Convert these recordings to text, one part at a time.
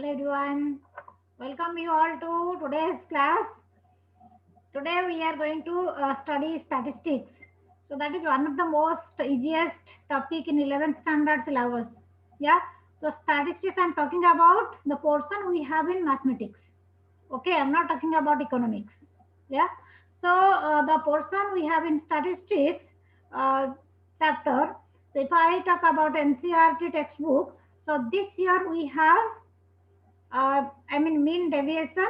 Hello everyone, welcome you all to today's class. Today we are going to study statistics. So that is one of the most easiest topic in 11th standard syllabus. Yeah. So statistics I'm talking about the portion we have in mathematics. Okay, I'm not talking about economics. Yeah. So the portion we have in statistics uh, chapter. So if I talk about NCERT textbook, so this year we have mean deviation,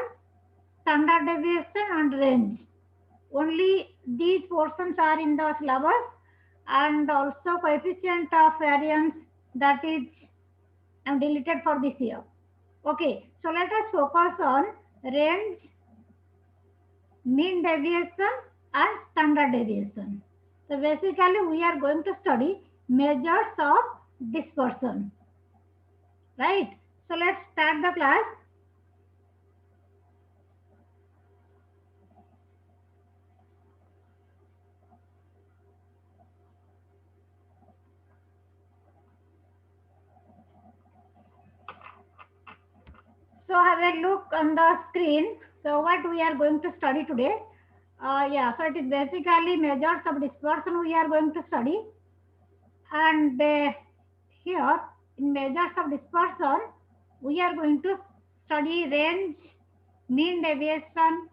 standard deviation and range. Only these portions are in the syllabus, and also coefficient of variance, that is deleted for this year. Okay, so let us focus on range, mean deviation and standard deviation. So basically we are going to study measures of dispersion, right? So let's start the class. So have a look on the screen. So what we are going to study today? Yeah, so it is basically measures of dispersion we are going to study. And here in measures of dispersion, we are going to study range, mean deviation,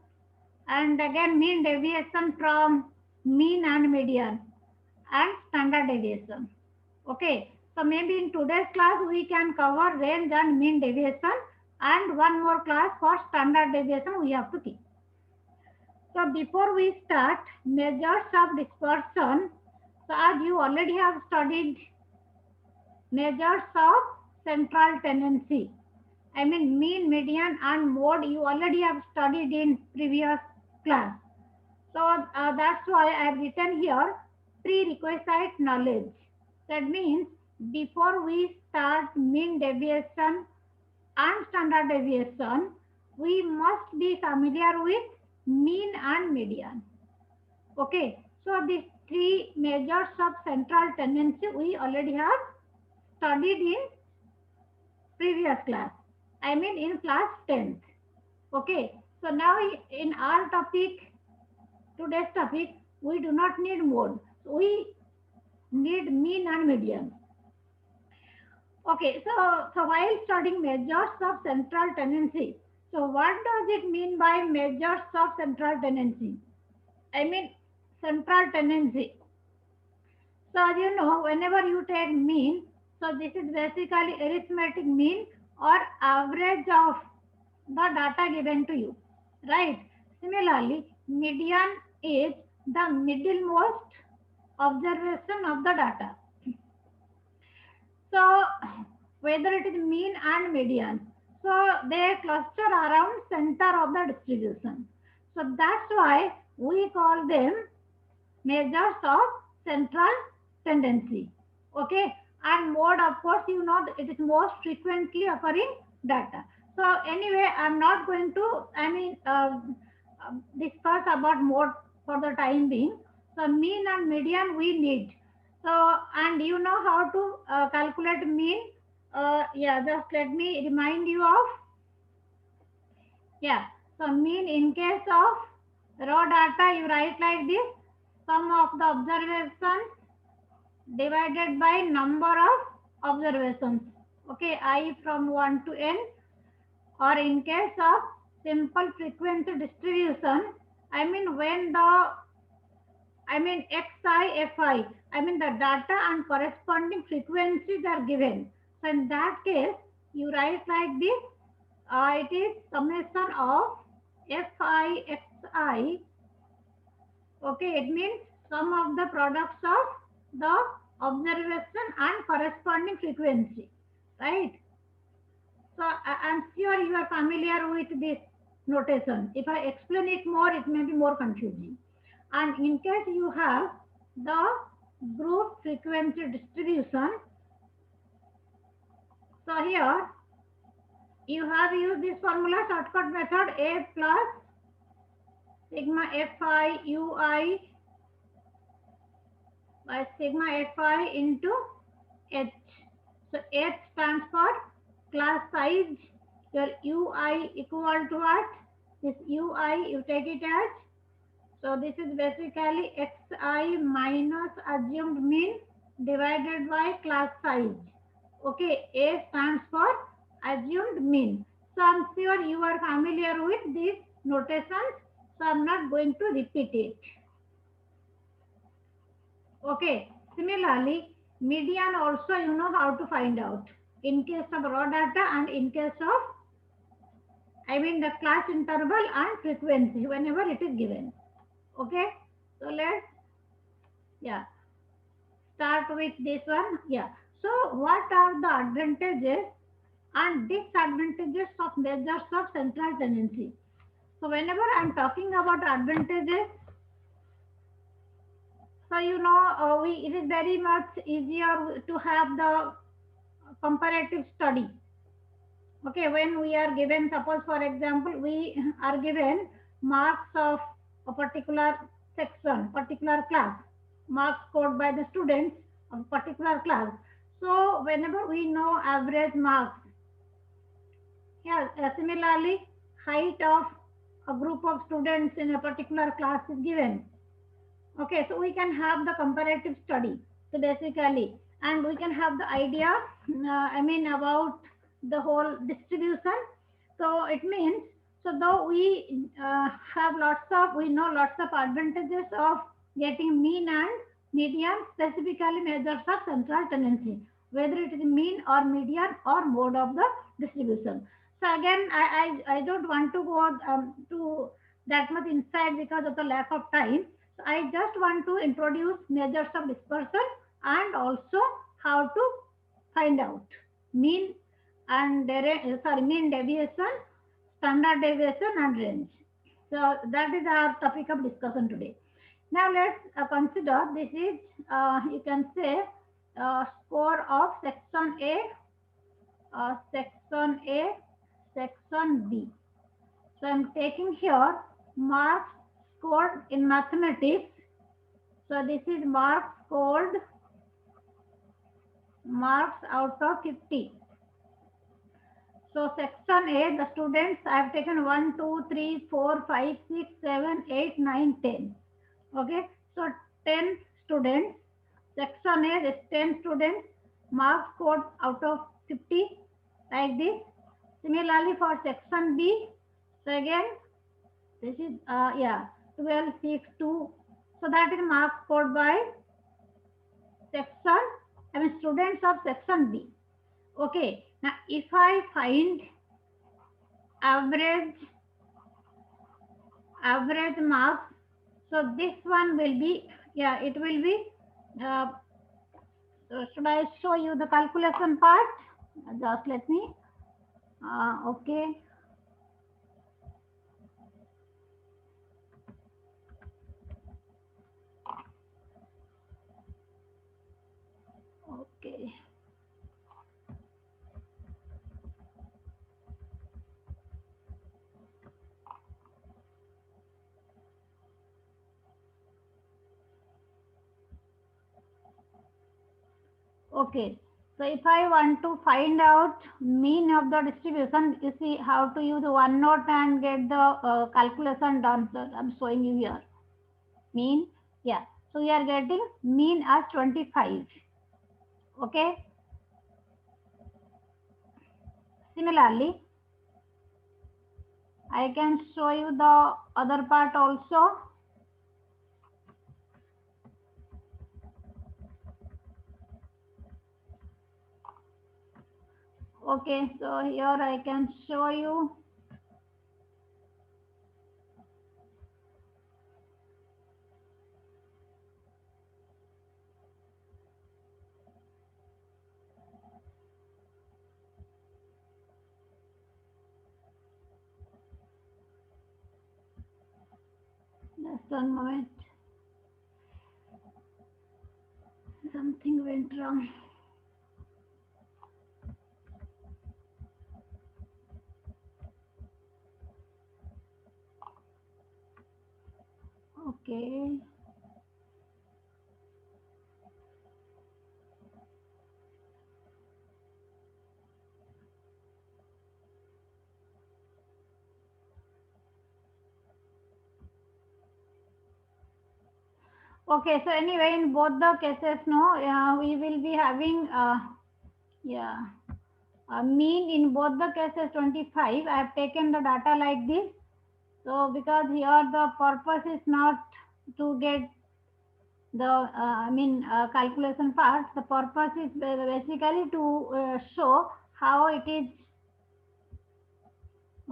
and again mean deviation from mean and median, and standard deviation. Okay, so maybe in today's class we can cover range and mean deviation, and one more class for standard deviation we have to keep. So before we start measures of dispersion, so as you already have studied measures of central tendency, I mean mean, median and mode, you already have studied in previous class. So that's why I have written here prerequisite knowledge. That means before we start mean deviation and standard deviation, we must be familiar with mean and median. Okay, so these three measures of central tendency we already have studied in previous class. I mean in class 10th. Okay, so now in our topic, today's topic, we do not need mode. We need mean and median. Okay, so while studying measures of central tendency, so what does it mean by measures of central tendency? I mean central tendency. So as you know, whenever you take mean, so this is basically arithmetic mean or average of the data given to you, right? Similarly, median is the middlemost observation of the data. So whether it is mean and median, so they cluster around center of the distribution. So that's why we call them measures of central tendency. Okay, and mode, of course, you know it is most frequently occurring data. So anyway, I'm not going to discuss about mode for the time being. So mean and median we need. So and you know how to calculate mean. Yeah, just let me remind you of. Yeah, so mean in case of raw data you write like this: sum of the observations divided by number of observations. Okay, I from 1 to n. Or in case of simple frequency distribution, I mean when the xi fi, I mean the data and corresponding frequencies are given. So in that case, you write like this. It is summation of fi xi. Okay, it means sum of the products of the observation and corresponding frequency, right? So I'm sure you are familiar with this notation. If I explain it more, it may be more confusing. And in case you have the group frequency distribution, so here you have used this formula shortcut method A plus sigma fi ui by sigma fi into h. So h stands for class size, Your ui equal to what? This ui you take it as, so this is basically xi minus assumed mean divided by class size. Okay, A stands for assumed mean. So I'm sure you are familiar with these notations, so I'm not going to repeat it. Okay, similarly, median also you know how to find out in case of raw data and in case of, I mean the class interval and frequency whenever it is given. Okay, so let's, yeah, start with this one. Yeah, so what are the advantages and disadvantages of measures of central tendency? So whenever I'm talking about advantages, so you know it is very much easier to have the comparative study. Okay, when we are given, suppose for example, we are given marks of a particular section, particular class, marks scored by the students of particular class. So whenever we know average marks, yeah, similarly, height of a group of students in a particular class is given. Okay, so we can have the comparative study. So basically, and we can have the idea, I mean, about the whole distribution. So it means, so though we have lots of, we know lots of advantages of getting mean and median, specifically measures of central tendency, whether it is mean or median or mode of the distribution. So again, I don't want to go to that much inside because of the lack of time. So I just want to introduce measures of dispersion and also how to find out mean and mean deviation, standard deviation and range. So that is our topic of discussion today. Now let's consider this is you can say score of section A, section A, section B. So I'm taking here marks scored in mathematics. So this is marks out of 50. So section A, the students I have taken 1, 2, 3, 4, 5, 6, 7, 8, 9, 10. Okay, so 10 students. Section A is 10 students. Marks scored out of 50 like this. Similarly for section B, so again this is yeah 12, 6, 2. So that is marks scored by section, I mean students of section B. Okay, now if I find average marks, so this one will be, yeah, it will be uh, so should I show you the calculation part? Just let me okay, okay. Okay, so if I want to find out mean of the distribution, you see how to use OneNote and get the calculation done. So I'm showing you here. Mean, yeah. So we are getting mean as 25. Okay. Similarly, I can show you the other part also. Okay, so here I can show you. Just one moment. Something went wrong. Okay. Okay, so anyway, in both the cases, no, we will be having, yeah, mean in both the cases 25. I have taken the data like this. So because here the purpose is not to get the, calculation part. The purpose is basically to show how it is.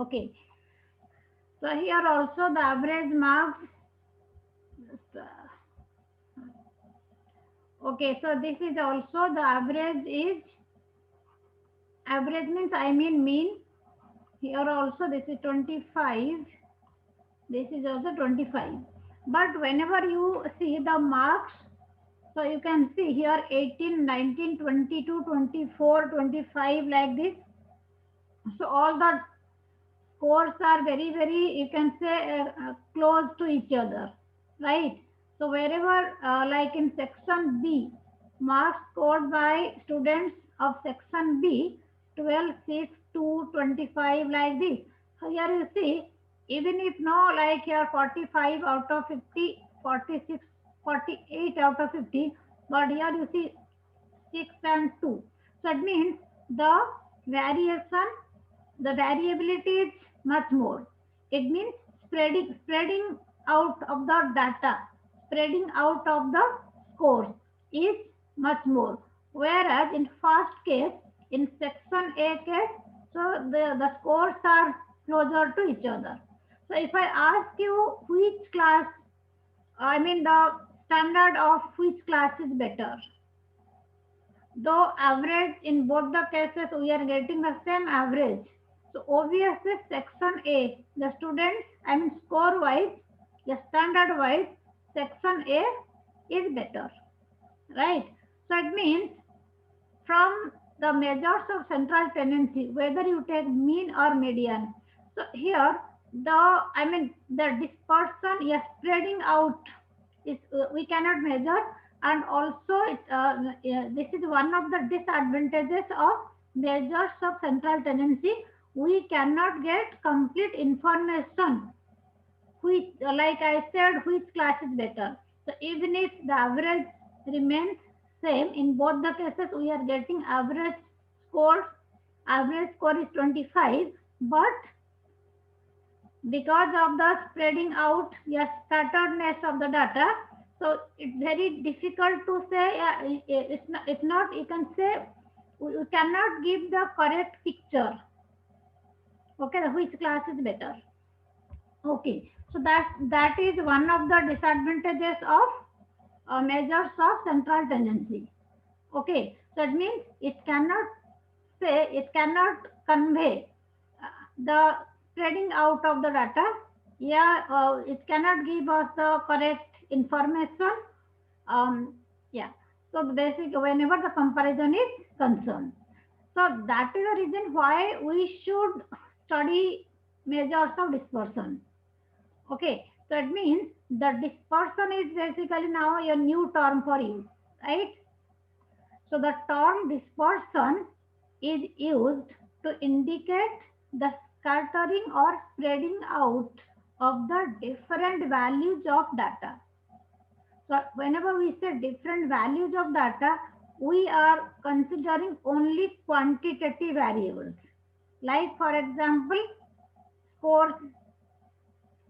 Okay. So here also the average marks. Okay, so this is also the average is, average means I mean mean. Here also this is 25. This is also 25. But whenever you see the marks, so you can see here 18, 19, 22, 24, 25 like this. So all the scores are very, very, you can say, close to each other, right? So wherever, like in section B, marks scored by students of section B, 12, 6, 2, 25 like this. So here you see, even if no, like here 45 out of 50, 46, 48 out of 50, but here you see 6 and 2. So it means the variation, the variability is much more. It means spreading out of the data, spreading out of the scores is much more. Whereas in first case, in section A case, so the scores are closer to each other. So if I ask you which class, I mean the standard of which class is better, though average in both the cases we are getting the same average. So obviously section A, the students, I mean score wise, the standard wise, section A is better, right? So it means from the measures of central tendency, whether you take mean or median. So here the, I mean the dispersion is spreading out is, we cannot measure, and also this is one of the disadvantages of measures of central tendency. We cannot get complete information which, like I said, which class is better. So even if the average remains same in both the cases, we are getting average scores. Average score is 25, but because of the spreading out, yes, scatteredness of the data, so it's very difficult to say, it's not, you can say, you cannot give the correct picture, okay, which class is better. Okay, so that is one of the disadvantages of measures of central tendency. Okay, so it means it cannot say, it cannot convey the spreading out of the data. Yeah, it cannot give us the correct information. Um, yeah, so basically whenever the comparison is concerned. So that is the reason why we should study measures of dispersion. Okay, so it means the dispersion is basically now a new term for you, right? So the term dispersion is used to indicate the scattering or spreading out of the different values of data. So whenever we say different values of data, we are considering only quantitative variables. Like for example, scores.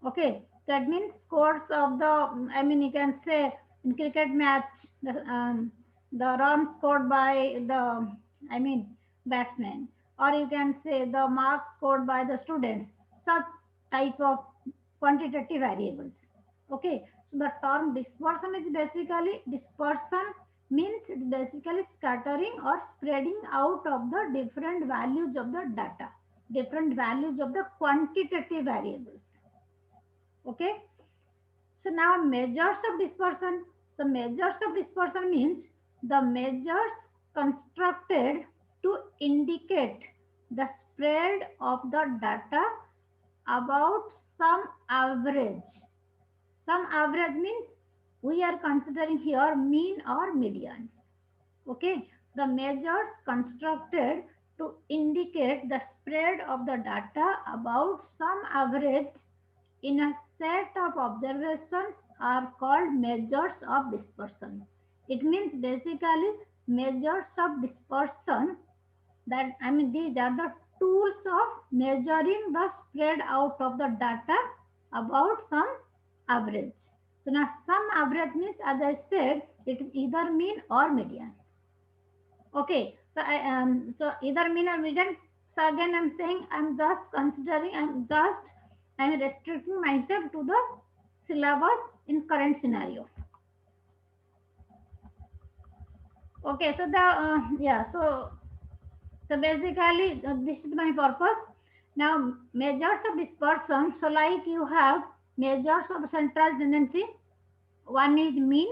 Okay, that means scores of the, I mean, you can say in cricket match, the runs scored by the, I mean, batsmen, or you can say the marks scored by the students, such type of quantitative variables. Okay, so the term dispersion is basically, dispersion means it's basically scattering or spreading out of the different values of the data, different values of the quantitative variables. Okay, so now measures of dispersion. The measures of dispersion means the measures constructed to indicate the spread of the data about some average. Some average means we are considering here mean or median. Okay, the measures constructed to indicate the spread of the data about some average in a set of observations are called measures of dispersion. It means basically measures of dispersion, that I mean these are the tools of measuring the spread out of the data about some average. So now some average means, as I said, it is either mean or median. Okay, so so either mean or median. So again I'm saying I'm restricting myself to the syllabus in current scenario. Okay, so the so basically this is my purpose. Now measures of dispersion. So like you have measures of central tendency. One is mean,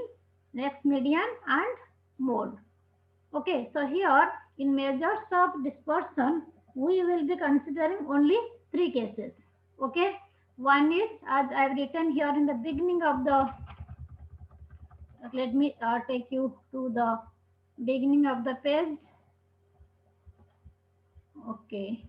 next median, and mode. Okay, so here in measures of dispersion, we will be considering only three cases. Okay, one is, as I have written here in the beginning of the, let me take you to the beginning of the page. Okay.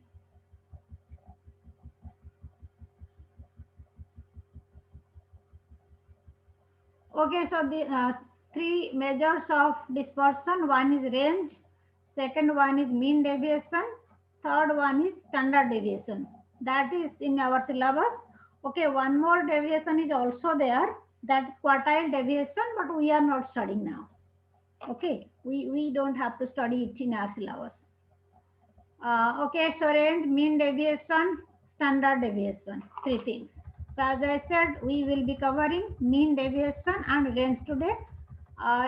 Okay, so the three measures of dispersion. One is range, second one is mean deviation, third one is standard deviation. That is in our syllabus. Okay, one more deviation is also there, that is quartile deviation, but we are not studying now. Okay, we don't have to study it in our syllabus. Okay, so range, mean deviation, standard deviation, three things. So as I said, we will be covering mean deviation and range today.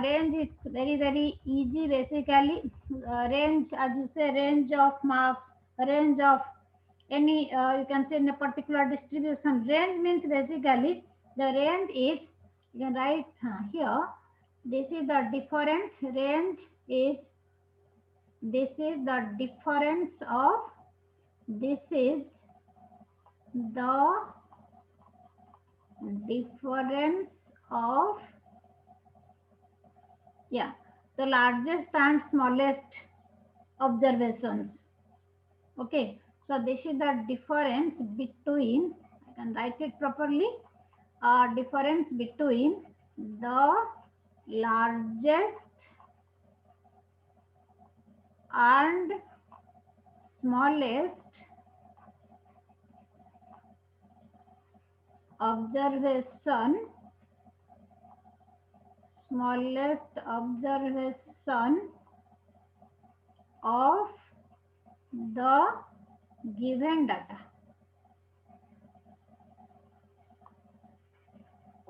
Range is very easy basically. Range, as you say, range of marks, range of any, you can say in a particular distribution. Range means basically the range is, you can write here, this is the difference. Range is, this is the difference of, this is the difference of, yeah, the largest and smallest observations. Okay, so this is the difference between, I can write it properly, difference between the largest and smallest observation, smallest observation of the given data.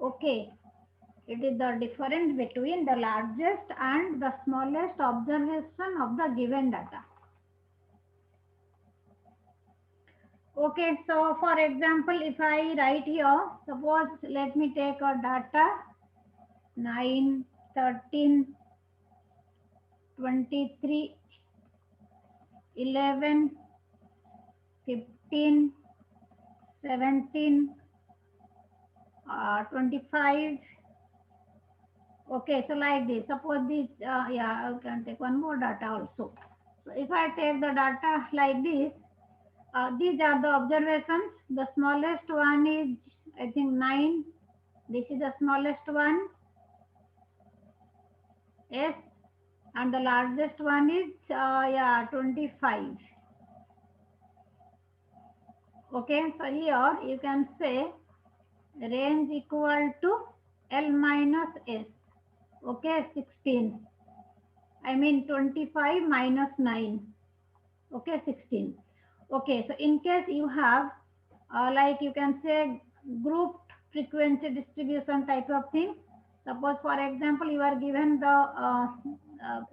Okay, it is the difference between the largest and the smallest observation of the given data. Okay, so for example, if I write here, suppose let me take a data 9, 13, 23, 11, 15, 17, 25. Okay, so like this. Suppose this, yeah, I can take one more data also. So if I take the data like this, these are the observations. The smallest one is, I think, 9. This is the smallest one. Yes. And the largest one is, yeah, 25. Okay, so here you can say range equal to L minus S. Okay, 16. I mean 25 minus 9. Okay, 16. Okay, so in case you have, like you can say, grouped frequency distribution type of thing. Suppose for example, you are given the,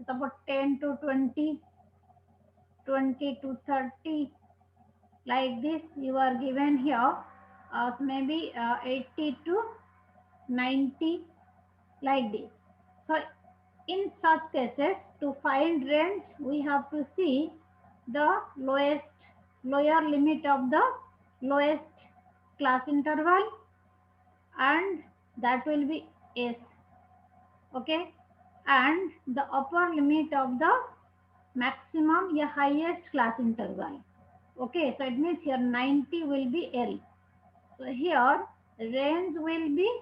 suppose 10 to 20, 20 to 30, like this you are given here, maybe 80 to 90, like this. So in such cases, to find range, we have to see the lower limit of the lowest class interval, and that will be S. Okay, and the upper limit of the maximum, yeah, highest class interval. Okay, so it means here 90 will be L. So here range will be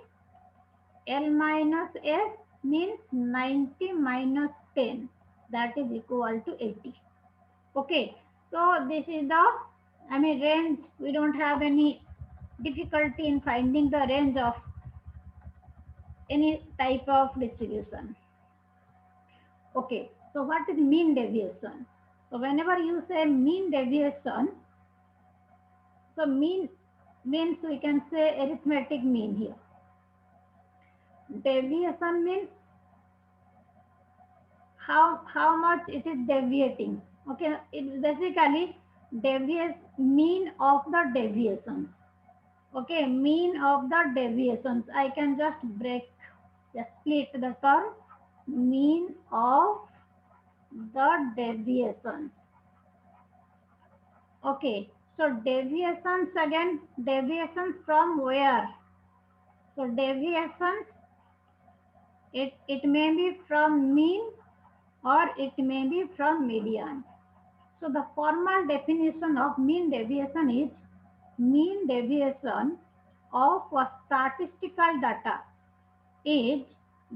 L minus S means 90 minus 10, that is equal to 80. Okay, so this is the, I mean, range. We don't have any difficulty in finding the range of any type of distribution. Okay, so what is mean deviation? So whenever you say mean deviation, so mean means we can say arithmetic mean here. Deviation means how much it is deviating. Okay, it's basically deviation, mean of the deviations. Okay, mean of the deviations. I can just split the term, mean of the deviations. Okay, so deviations again, deviations from where? So deviations, it may be from mean or it may be from median. So the formal definition of mean deviation is mean deviation of a statistical data is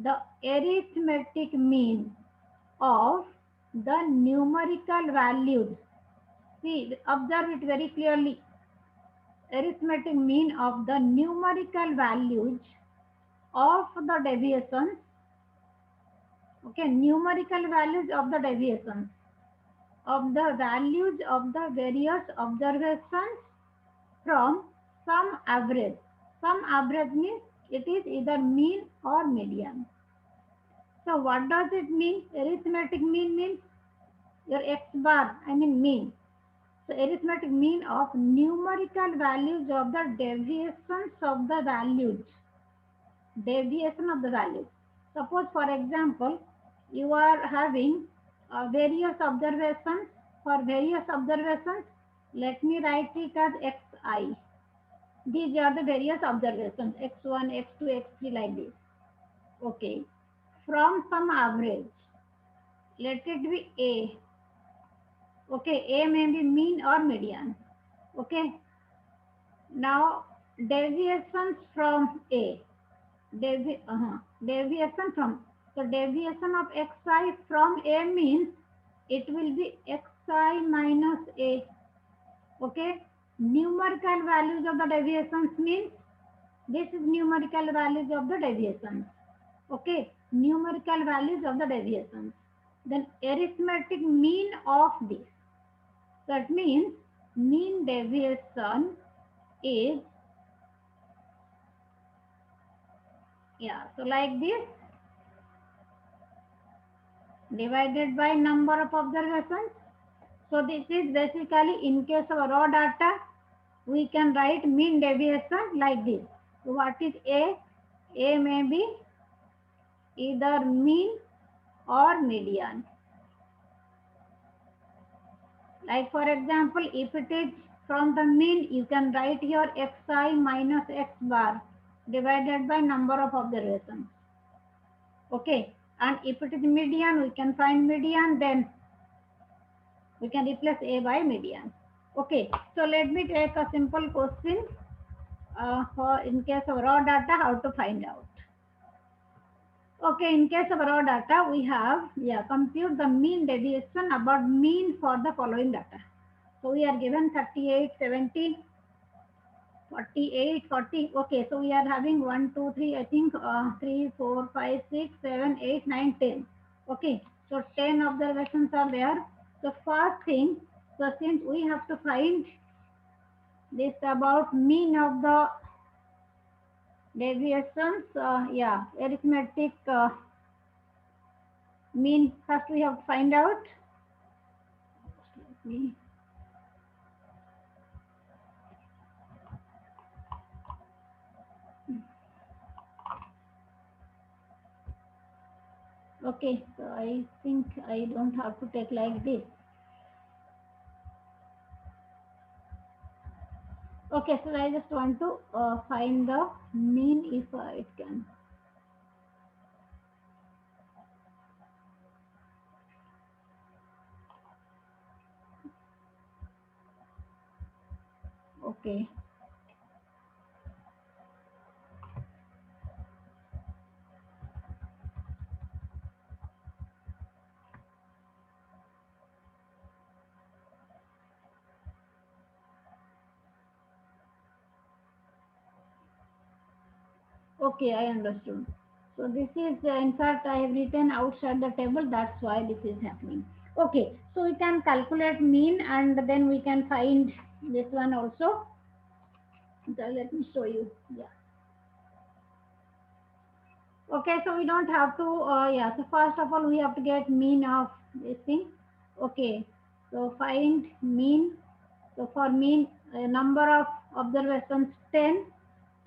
the arithmetic mean of the numerical values. See, observe it very clearly. Arithmetic mean of the numerical values of the deviations. Okay, numerical values of the deviations of the values of the various observations from some average. Some average means it is either mean or median. So what does it mean? Arithmetic mean means your x bar, I mean mean. So arithmetic mean of numerical values of the deviations of the values. Deviation of the values. Suppose for example, you are having various observations. For various observations, let me write it as xi. These are the various observations, x1, x2, x3 like this. Okay. From some average, let it be A. Okay, A may be mean or median. Okay. Now, deviations from A. Deviation from. So, deviation of xi from A means it will be xi minus A. Okay. Numerical values of the deviations means this is numerical values of the deviations. Okay, numerical values of the deviations. Then arithmetic mean of this. That means mean deviation is, yeah, so like this, divided by number of observations. So this is basically, in case of raw data, we can write mean deviation like this. So what is A? A may be either mean or median. Like for example, if it is from the mean, you can write your xi minus x bar divided by number of observations. Okay, and if it is median, we can find median, then we can replace A by median. Okay, so let me take a simple question for in case of raw data, how to find out. Okay, in case of raw data, we have, compute the mean deviation about mean for the following data. So we are given 38, 70, 48, 40. Okay, so we are having 1, 2, 3, I think 3, 4, 5, 6, 7, 8, 9, 10. Okay, so 10 observations are there. So first thing, so since we have to find this about mean of the deviations, arithmetic mean, first we have to find out. Okay, so I think I don't have to take like this. Okay, so I just want to find the mean if it can. Okay. Okay, I understood. So this is, in fact, I have written outside the table. That's why this is happening. Okay, so we can calculate mean and then we can find this one also. So let me show you. Yeah. Okay, so we don't have to, yeah, so first of all, we have to get mean of this thing. Okay, so find mean. So for mean, number of observations 10,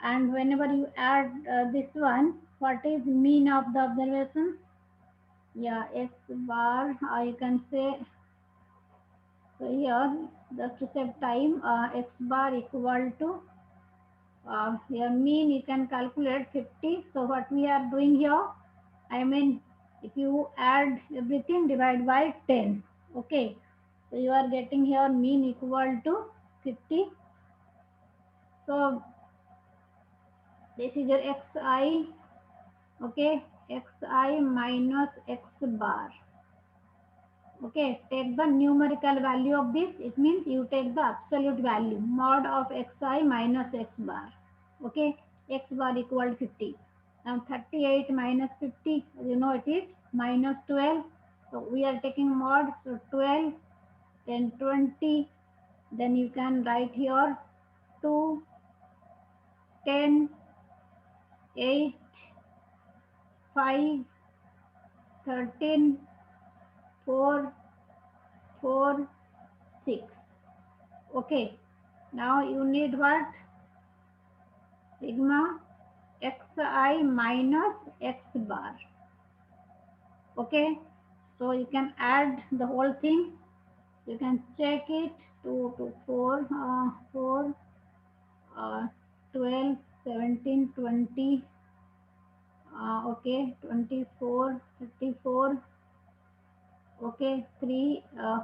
and whenever you add this one, what is mean of the observations? Yeah, x bar, you can say, so here, just to save time, x bar equal to, your mean you can calculate 50. So what we are doing here, I mean, if you add everything, divide by 10. Okay. So you are getting here mean equal to 50. So this is your xi. Okay. Xi minus x bar. Okay. Take the numerical value of this. It means you take the absolute value. Mod of xi minus x bar. Okay. X bar equal 50. Now 38 minus 50, you know it is minus 12. So we are taking mod, so 12, then 20, then you can write here 2, 10, 8, 5, 13, 4, 4, 6. Okay, now you need what? Sigma xi minus x bar. Okay, so you can add the whole thing. You can check it. 2 to 4, 4, 12, 17, 20, okay, 24, 34, okay, 3,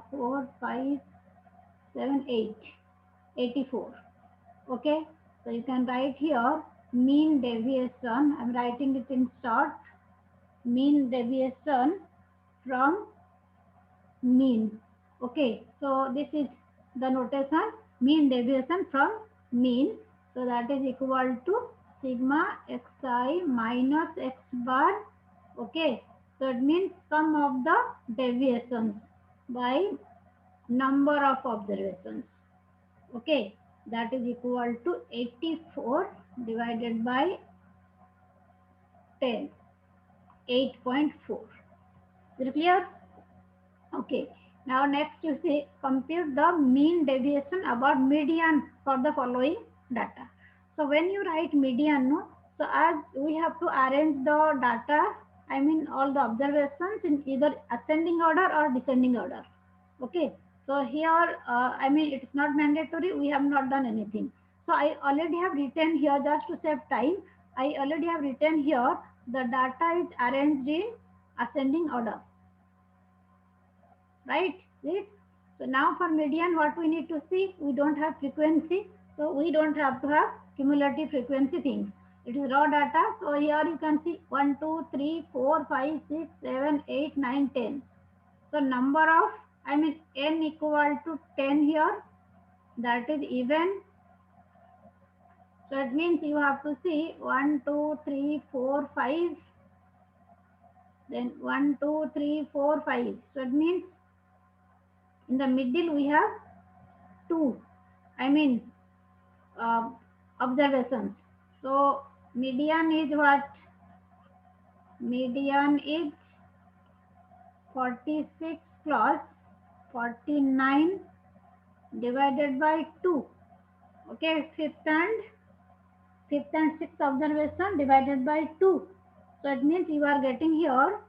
4, 5, 7, 8, 84. Okay, so you can write here mean deviation. I'm writing it in short. Mean deviation from mean. Okay, so this is the notation, mean deviation from mean. So that is equal to sigma xi minus x bar. Okay, so it means sum of the deviations by number of observations. Okay, that is equal to 84 divided by 10, 8.4. Is it clear? Okay. Now next you see, compute the mean deviation about median for the following data. So when you write median, no, so as we have to arrange the data, I mean all the observations in either ascending order or descending order. Okay. So here, I mean it is not mandatory. We have not done anything. So I already have written here, just to save time, I already have written here the data is arranged in ascending order. Right? See? So now for median, what we need to see, we don't have frequency, so we don't have to have cumulative frequency things. It is raw data, so here you can see 1, 2, 3, 4, 5, 6, 7, 8, 9, 10. So number of, I mean n equal to 10 here, that is even. So it means you have to see 1, 2, 3, 4, 5, then 1, 2, 3, 4, 5. So it means in the middle we have 2, I mean uh, observations. So median is what? Median is 46 plus 49 divided by 2. Okay, fifth and sixth observation divided by 2. So it means you are getting here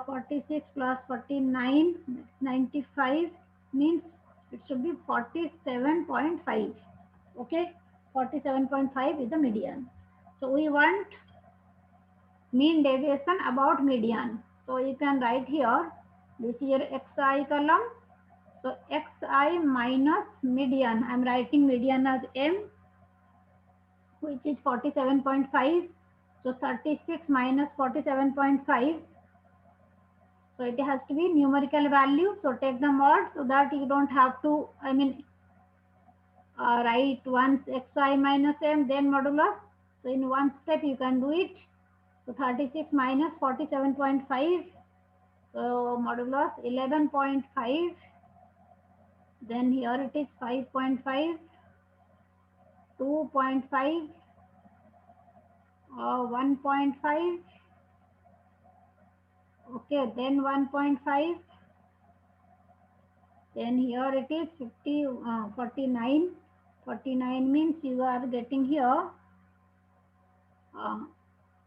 46 plus 49, 95, means it should be 47.5. Okay, 47.5 is the median. So we want mean deviation about median. So you can write here, this is your xi column. So xi minus median, I am writing median as m, which is 47.5. So 36 minus 47.5. So it has to be numerical value. So take the mod so that you don't have to, I mean, write once xi minus m, then modulus. So in one step you can do it. So 36 minus 47.5. So modulus 11.5. Then here it is 5.5, 2.5, 1.5. Okay, then 1.5. Then here it is 49. 49 means you are getting here.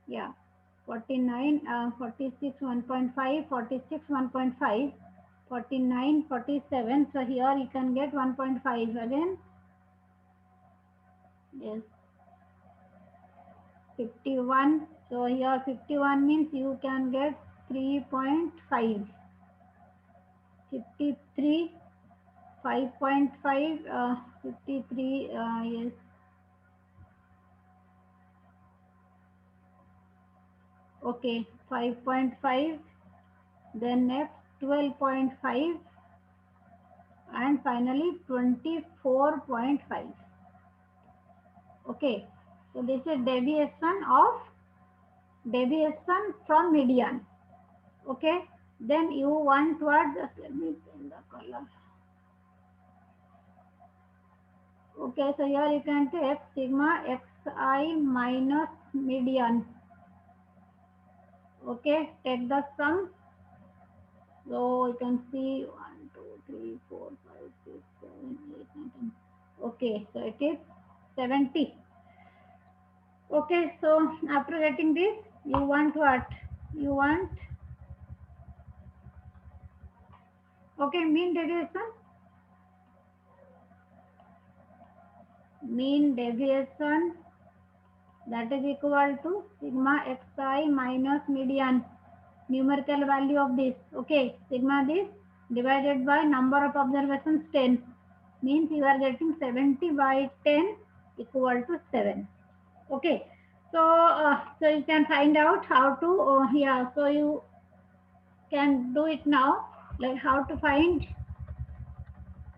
Yeah, 49, 46, 1.5, 46, 1.5, 49, 47. So here you can get 1.5 again. Yes, 51. So here 51 means you can get 3.5. 53, 5.5, 53, yes. Okay, 5.5. Then next 12.5. And finally 24.5. Okay, so this is deviation from median. Okay, then you want what? Just let me change the color. Okay, so here you can take sigma xi minus median. Okay, take the sum. So you can see 1, 2, 3, 4, 5, 6, 7, 8, 9, 10. Okay, so it is 70. Okay, so after getting this, you want what? You want, okay, mean deviation. Mean deviation, that is equal to sigma xi minus median, numerical value of this. Okay, sigma this divided by number of observations 10, means you are getting 70 by 10 equal to 7. Okay, so you can find out how to, yeah, so you can do it now, like how to find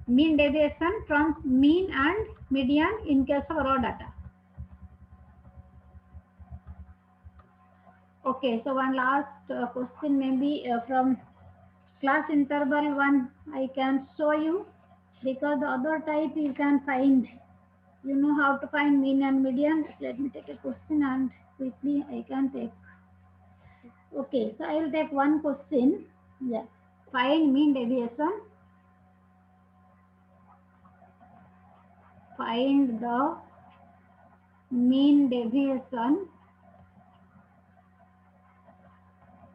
mean deviation from mean and median in case of raw data. Okay, so one last question maybe from class interval 1 I can show you, because the other type you can find, you know how to find mean and median. Let me take a question and quickly I can take. Okay, so I will take one question. Yeah, find mean deviation. Find the mean deviation.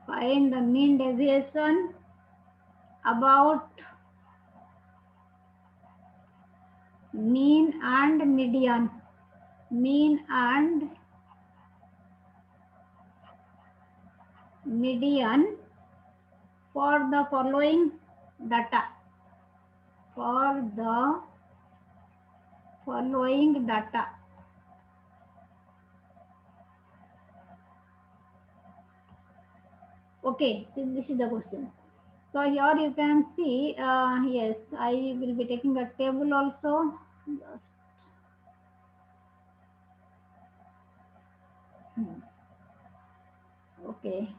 Find the mean deviation about mean and median. Mean and median for the following data. For the following data. Okay, this is the question. So here you can see, yes, I will be taking a table also. Okay.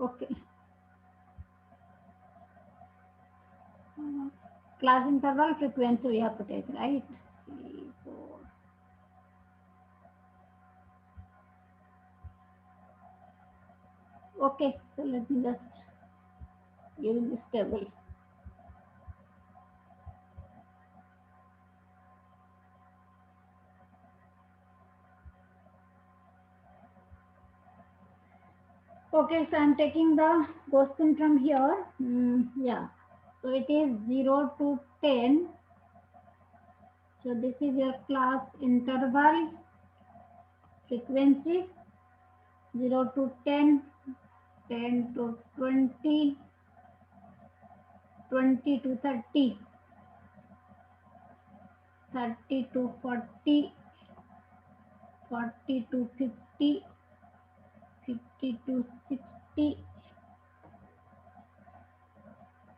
Okay. Class interval frequency we have to take, right? 3, 4. Okay, so let me just give this table. Okay, so I'm taking the question from here. Yeah, so it is 0 to 10. So this is your class interval frequency 0 to 10, 10 to 20, 20 to 30, 30 to 40, 40 to 50, 50 to 60.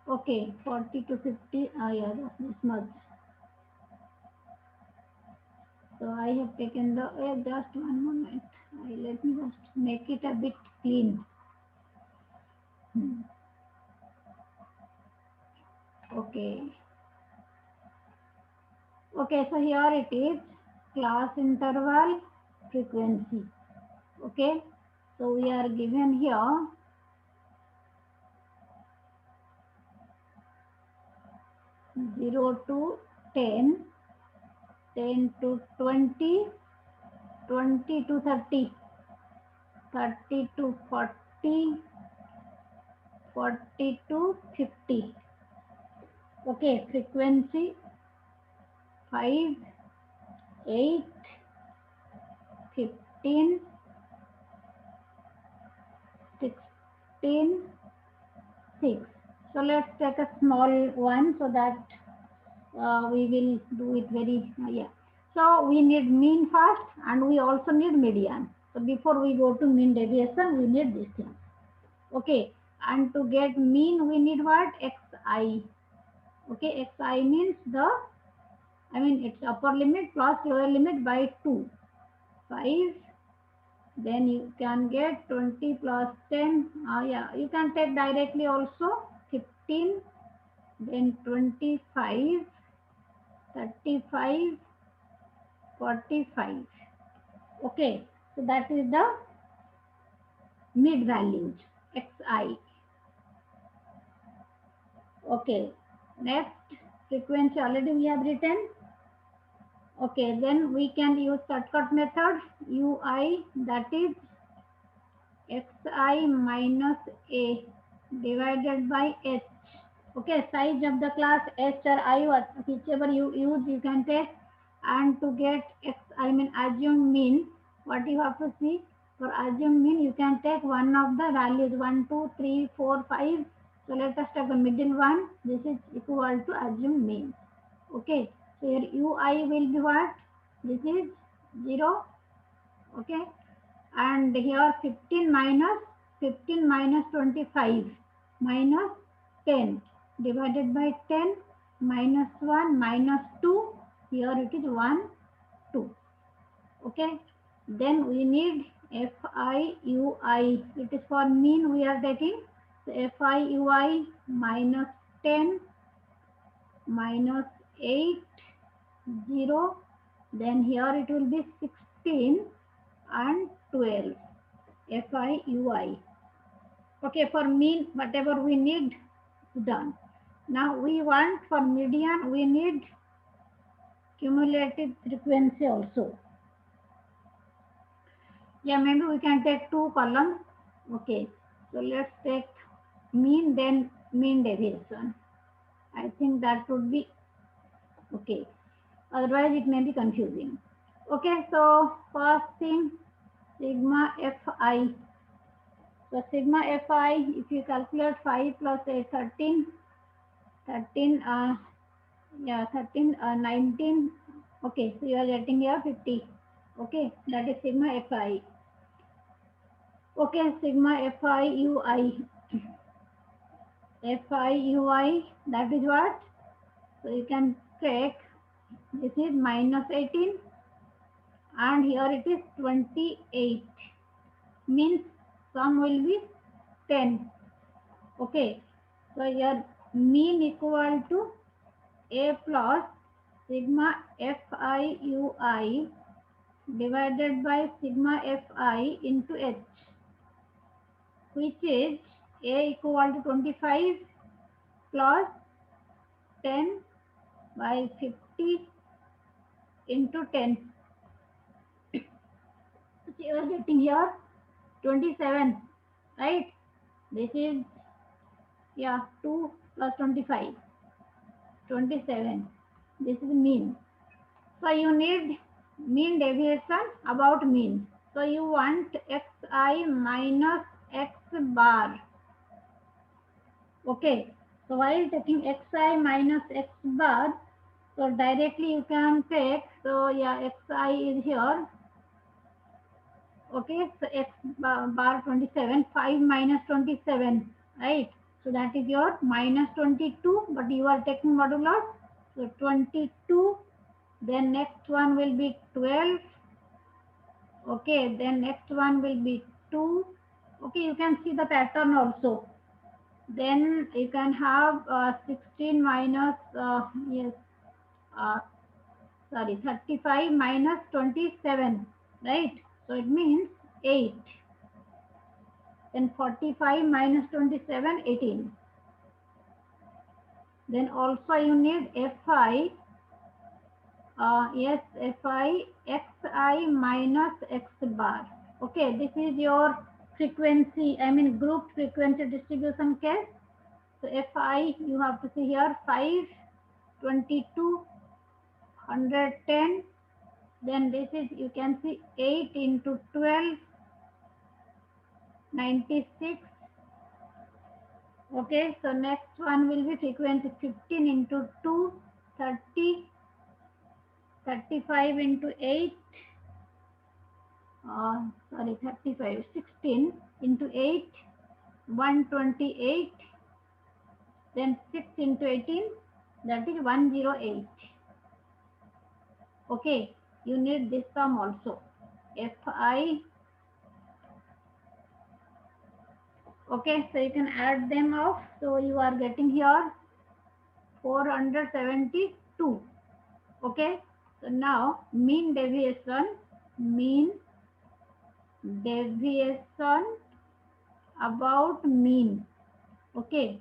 Okay, 40 to 50. Yeah, this much. So I have taken the, just one moment. Let me just make it a bit clean. Okay. Okay, so here it is, class interval frequency. Okay, so we are given here 0 to 10, 10 to 20, 20 to 30, 30 to 40, 40 to 50. Okay, frequency 5, 8, 15, 16, 6. So let's take a small one so that we will do it very, yeah. So we need mean first and we also need median. So before we go to mean deviation, we need this thing. Okay, and to get mean, we need what? Xi. Okay, Xi means it's upper limit plus lower limit by 2. 5. Then you can get 20 plus 10. Yeah, you can take directly also 15. Then 25, 35, 45. Okay, so that is the mid values Xi. Okay, next frequency already we have written. Okay, then we can use shortcut method Ui, that is Xi minus A divided by H. Okay, size of the class H or I, whichever you use, you can take. And to get assume mean, what you have to see, for assume mean, you can take one of the values 1, 2, 3, 4, 5. So let us take the middle one. This is equal to assume mean. Okay, so your Ui will be what? This is 0. Okay, and here 15 minus 25 minus 10 divided by 10 minus 1 minus 2, here it is 1, 2. Okay, then we need FIUI, it is for mean we are taking. So FIUI minus 10 minus 8, 0, then here it will be 16 and 12. FIUI. Okay, for mean, whatever we need, done. Now we want for median, we need cumulative frequency also. Yeah, maybe we can take 2 columns. Okay, so let's take mean, then mean deviation. I think that would be okay. Otherwise, it may be confusing. Okay, so first thing, sigma Fi. So sigma Fi, if you calculate 5 plus 8, 13, 13, 19. Okay, so you are getting here 50. Okay, that is sigma Fi. Okay, sigma FIUI. FIUI, that is what? So you can check, this is minus 18 and here it is 28. Means sum will be 10. Okay, so your mean equal to A plus sigma FIUI divided by sigma Fi into H, which is A equal to 25 plus 10 by 50 into 10. So you are getting here 27, right? This is, 2 plus 25, 27. This is mean. So you need mean deviation about mean. So you want xi minus x bar. Okay. So while taking xi minus x bar, so directly you can take, so yeah, xi is here. Okay, so x bar 27, 5 minus 27, right? So that is your minus 22, but you are taking modulus. So 22, then next one will be 12. Okay, then next one will be 2. Okay, you can see the pattern also. Then you can have 16 minus, yes, uh, sorry, 35 minus 27, right? So it means 8. Then 45 minus 27, 18. Then also you need Fi, yes, Fi xi minus x bar. Okay, this is your frequency, I mean group frequency distribution case. So Fi, you have to see here 5, 22, 110. Then this is, you can see 8 into 12, 96. Okay, so next one will be frequency 15 into 2, 30, 35 into 8, sorry, 35, 16 into 8, 128, then 6 into 18, that is 108. Okay, you need this sum also. Fi, okay, so you can add them off. So you are getting here 472. Okay, so now mean deviation about mean. Okay,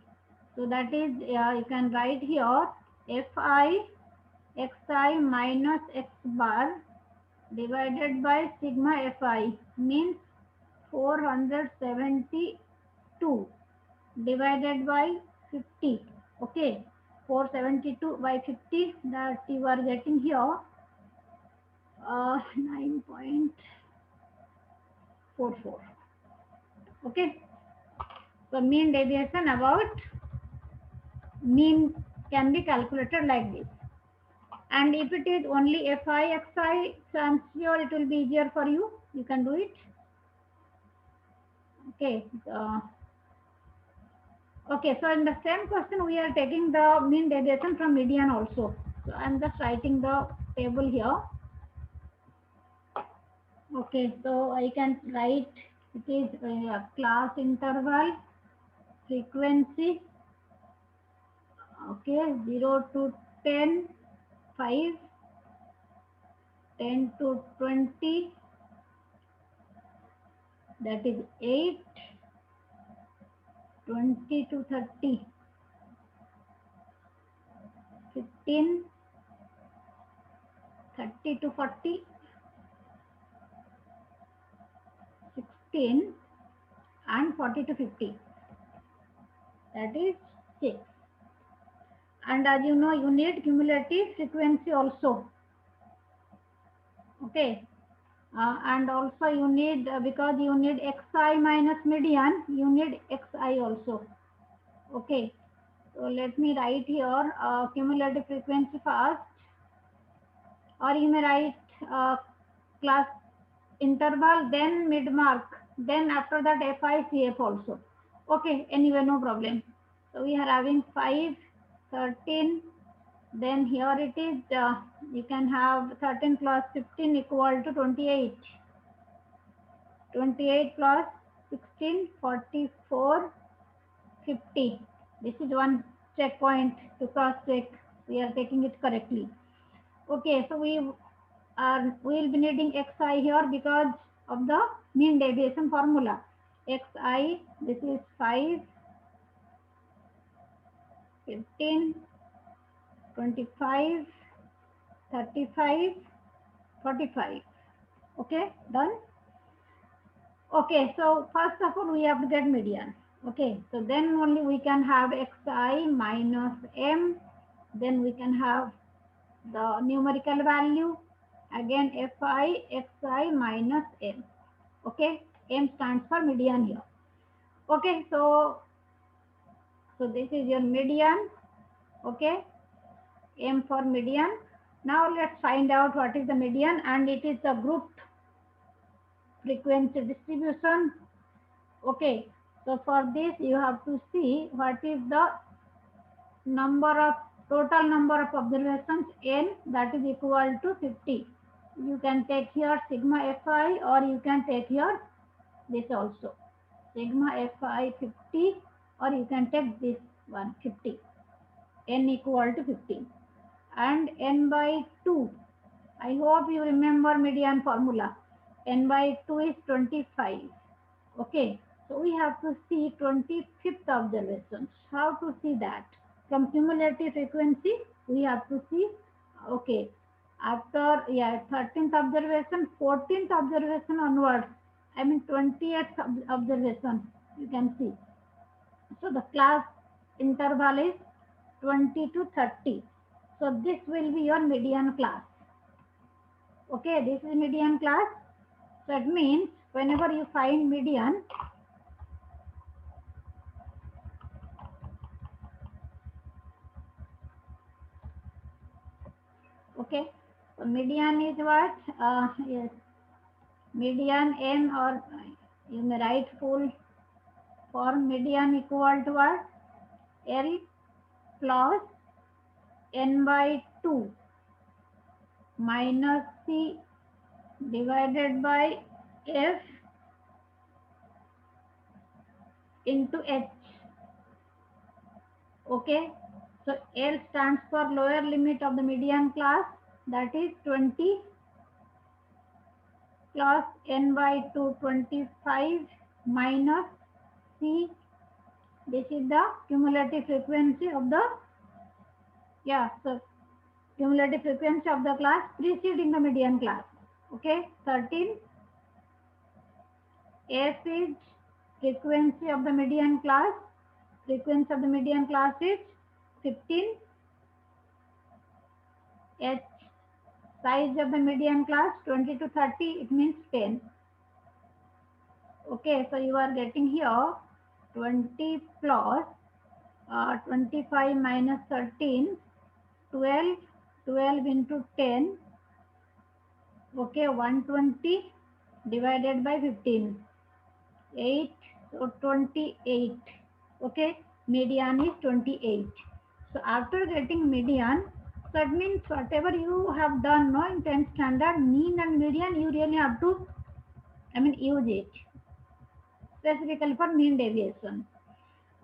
so that is, you can write here Fi xi minus x bar divided by sigma Fi means 472 divided by 50. Okay, 472 by 50, that you are getting here 9.44. Okay, so mean deviation about mean can be calculated like this. And if it is only Fi xi, so I'm sure it will be easier for you. You can do it. Okay. Okay, so in the same question, we are taking the mean deviation from median also. So I'm just writing the table here. Okay, so I can write, it is class interval, frequency, okay, 0 to 10, 5, 10 to 20, that is 8, 20 to 30, 15, 30 to 40, 16, and 40 to 50, that is 6. And as you know, you need cumulative frequency also. Okay, and also you need, because you need xi minus median, you need xi also. Okay, so let me write here cumulative frequency first, or you may write class interval, then mid mark, then after that FICF also. Okay, anyway, no problem. So we are having 5, 13, then here it is, you can have 13 plus 15 equal to 28. 28 plus 16, 44, 50. This is one checkpoint to cross check we are taking it correctly. Okay, so we will be needing xi here because of the mean deviation formula. Xi, this is 5, 15, 25, 35, 45. Okay, done. Okay, so first of all, we have to get median. Okay, so then only we can have xi minus m, then we can have the numerical value. Again fi xi minus m. Okay, m stands for median here. Okay, so this is your median. Okay, m for median. Now let's find out what is the median, and it is the grouped frequency distribution. Okay, so for this you have to see what is the number of total number of observations n, that is equal to 50. You can take here sigma fi, or you can take here this also, sigma fi 50, or you can take this one 50, n equal to 50, and n by 2. I hope you remember median formula. N by 2 is 25. Okay, so we have to see 25th observations. How to see that? From cumulative frequency, we have to see, okay, after, yeah, 13th observation, 14th observation onwards, I mean 20th observation, you can see. So the class interval is 20 to 30. So this will be your median class. Okay, this is median class. So it means whenever you find median, okay, so median is what? Yes, median m, or you may write full form median equal to what? L plus n by 2 minus c divided by f into h. Okay, so L stands for lower limit of the median class, that is 20 plus n by 2, 25 minus c. This is the cumulative frequency of the, yeah, so cumulative frequency of the class preceding the median class. Okay, 13. F is frequency of the median class. Frequency of the median class is 15. H, size of the median class 20 to 30, it means 10. Okay, so you are getting here 20 plus 25 minus 13, 12, 12 into 10, okay, 120 divided by 15, 8, so 28, okay, median is 28. So after getting median, so that means whatever you have done no, in 10th standard, mean and median, you really have to, I mean, use it specifically for mean deviation.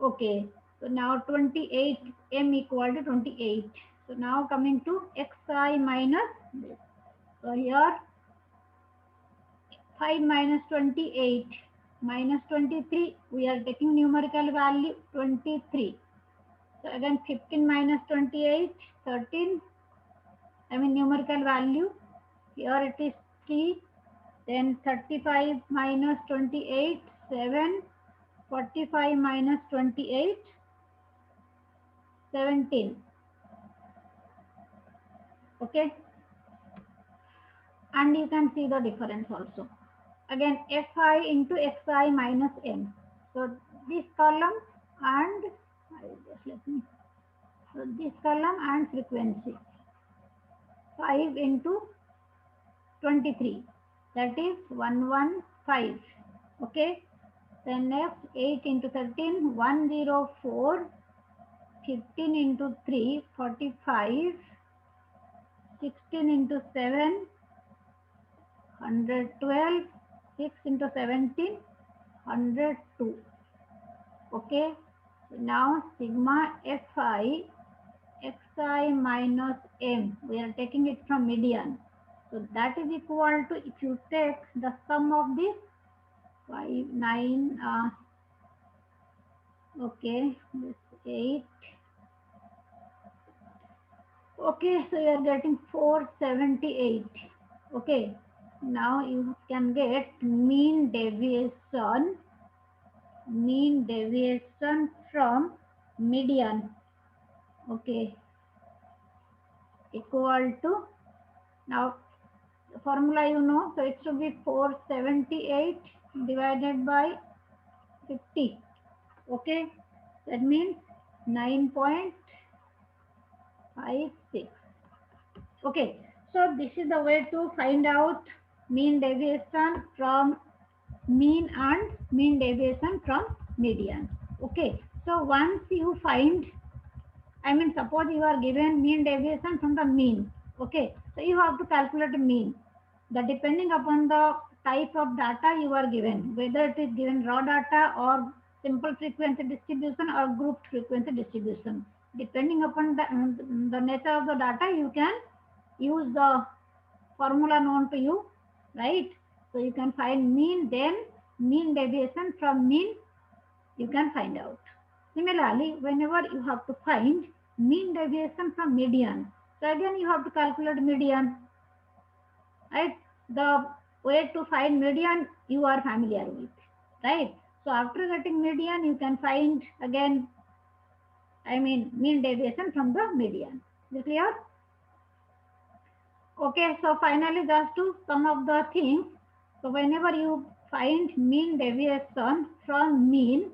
Okay, so now 28, m equal to 28. So now coming to xi minus this. So here 5 minus 28 minus 23, we are taking numerical value 23. So again 15 minus 28, 13, I mean numerical value, here it is 3, then 35 minus 28, 7, 45 minus 28, 17. Okay, and you can see the difference also. Again fi into xi minus m. So this column and just let me, so this column and frequency 5 into 23, that is 115. Okay, then next 8 into 13, 104, 15 into 3, 45, 16 into 7, 112, 6 into 17, 102. Okay, so now sigma fi xi minus m, we are taking it from median. So that is equal to, if you take the sum of this 5, 9, okay, this 8. Okay, so you are getting 478. Okay, now you can get mean deviation from median. Okay, equal to, now the formula you know, so it should be 478 divided by 50. Okay, that means 9.56. Okay, so this is the way to find out mean deviation from mean and mean deviation from median. Okay, so once you find, I mean, suppose you are given mean deviation from the mean. Okay, so you have to calculate the mean. The depending upon the type of data you are given, whether it is given raw data or simple frequency distribution or grouped frequency distribution. Depending upon the nature of the data, you can use the formula known to you, right? So you can find mean, then mean deviation from mean you can find out. Similarly, whenever you have to find mean deviation from median, so again you have to calculate median, right? The way to find median you are familiar with, right? So after getting median, you can find again, I mean, mean deviation from the median. Is it clear? Okay, so finally just to sum up the things. So whenever you find mean deviation from mean,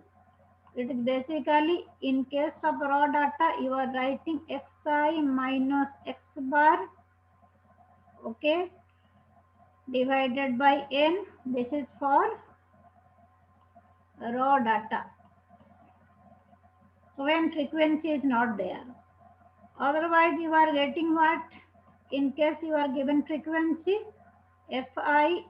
it is basically in case of raw data, you are writing xi minus x bar, okay, divided by n. This is for raw data. So when frequency is not there. Otherwise, you are getting what? In case you are given frequency, fi,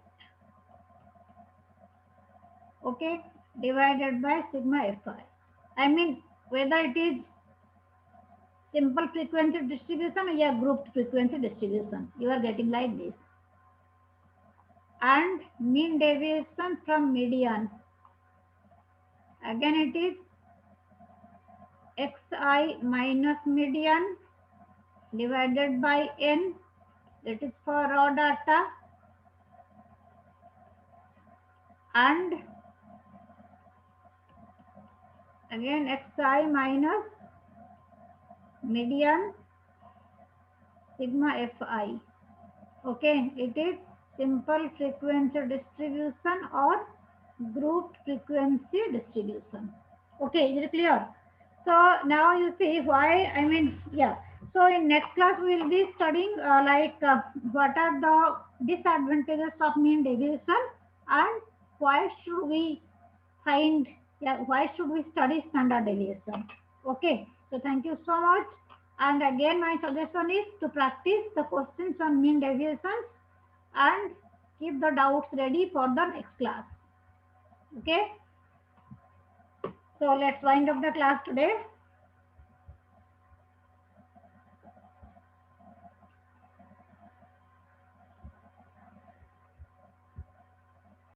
okay, divided by sigma fi. I mean, whether it is simple frequency distribution or yeah, grouped frequency distribution, you are getting like this. And mean deviation from median, again it is xi minus median divided by n, that is for raw data, and again xi minus median sigma fi. Okay, it is simple frequency distribution or grouped frequency distribution. Okay, is it clear? So now you see why, I mean, yeah. So in next class we will be studying what are the disadvantages of mean deviation and why should we find, yeah, why should we study standard deviation. Okay, so thank you so much. And again, my suggestion is to practice the questions on mean deviations and keep the doubts ready for the next class. Okay, so let's wind up the class today.